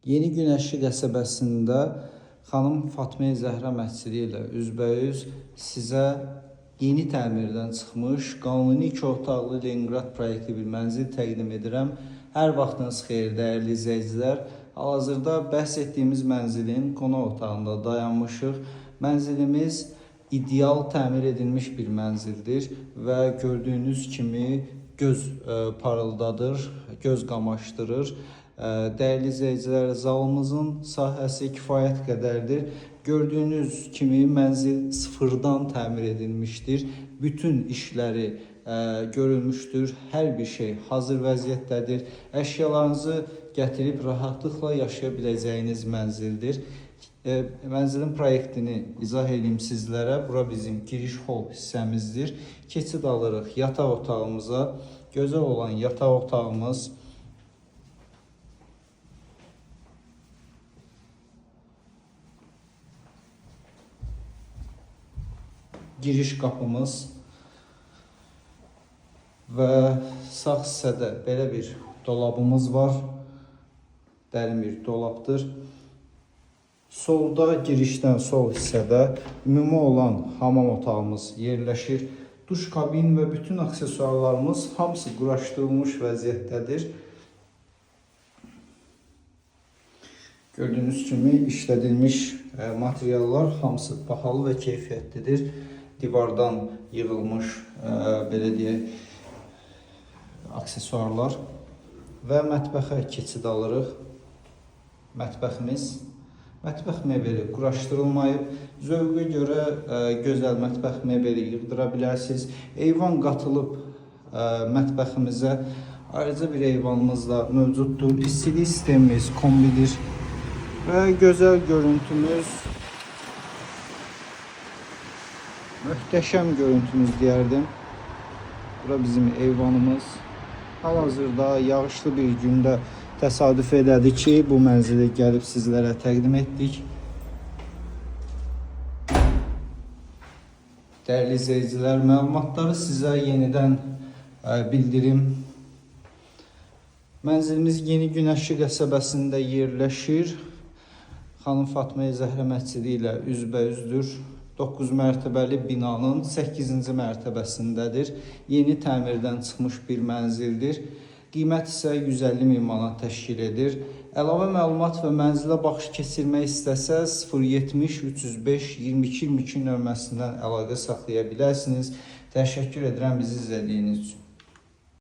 Yeni Günəşli qəsəbəsində xanım Fatma Zəhra məscidi ilə üzbəyüz sizə yeni təmirdən çıxmış, qanuni 2 otaqlı Leningrad proyektli bir mənzil təqdim edirəm. Hər vaxtınız xeyir, dəyərli izləyicilər. Hal-hazırda bəhs etdiyimiz mənzilin qonaq otağında dayanmışıq. Mənzilimiz ideal təmir edilmiş bir mənzildir və gördüyünüz kimi göz parıldadır, göz qamaşdırır. Dəyərli izləyicilər, zalımızın sahəsi kifayət qədərdir. Gördüyünüz kimi mənzil sıfırdan təmir edilmişdir. Bütün işləri görülmüşdür. Hər bir şey hazır vəziyyətdədir. Əşyalarınızı gətirib rahatlıqla yaşaya biləcəyiniz mənzildir. Mənzilin proyektini izah edeyim sizlərə. Bura bizim giriş hol hissəmizdir. Keçid alırıq yataq otağımıza. Gözəl olan yataq otağımız. Giriş qapımız və sağ hissədə belə bir dolabımız var. Dərin bir dolabdır. Solda girişdən sol hissədə ümumi olan hamam otağımız yerləşir. Duş kabin və bütün aksesuarlarımız hamısı quraşdırılmış vəziyyətdədir. Gördüyünüz kimi işlədilmiş materiallar hamısı bahalı və keyfiyyətlidir. Divardan yığılmış belə deyək aksesuarlar və mətbəxə keçid alırıq. Mətbəx mebeli quraşdırılmayıb. Zövqə görə gözəl mətbəx mebeli yığdıra bilərsiniz. Eyvan qatılıb mətbəximizə. Ayrıca bir eyvanımız da mövcuddur. İstilik sistemimiz kombidir və gözəl görüntümüz, möhtəşəm görüntümüz deyərdim. Bura bizim eyvanımız. Hal-hazırda yağışlı bir gündə təsadüf elədi ki, bu mənzili gəlib sizlərə təqdim etdik. Dəyərli izləyicilər, məlumatları sizə yenidən bildirim. Mənzilimiz Yeni Günəşli qəsəbəsində yerləşir. Xanım Fatma Zəhra məscidi ilə üzbəyüzdür. 9 mərtəbəli binanın 8-ci mərtəbəsindədir. Yeni təmirdən çıxmış bir mənzildir. Qiymət isə 150 min manat təşkil edir. Əlavə məlumat və mənzilə baxış keçirmək istəsəz 070 305 22 22 nömrəsindən əlaqə saxlaya bilərsiniz. Təşəkkür edirəm bizi izlədiyiniz üçün.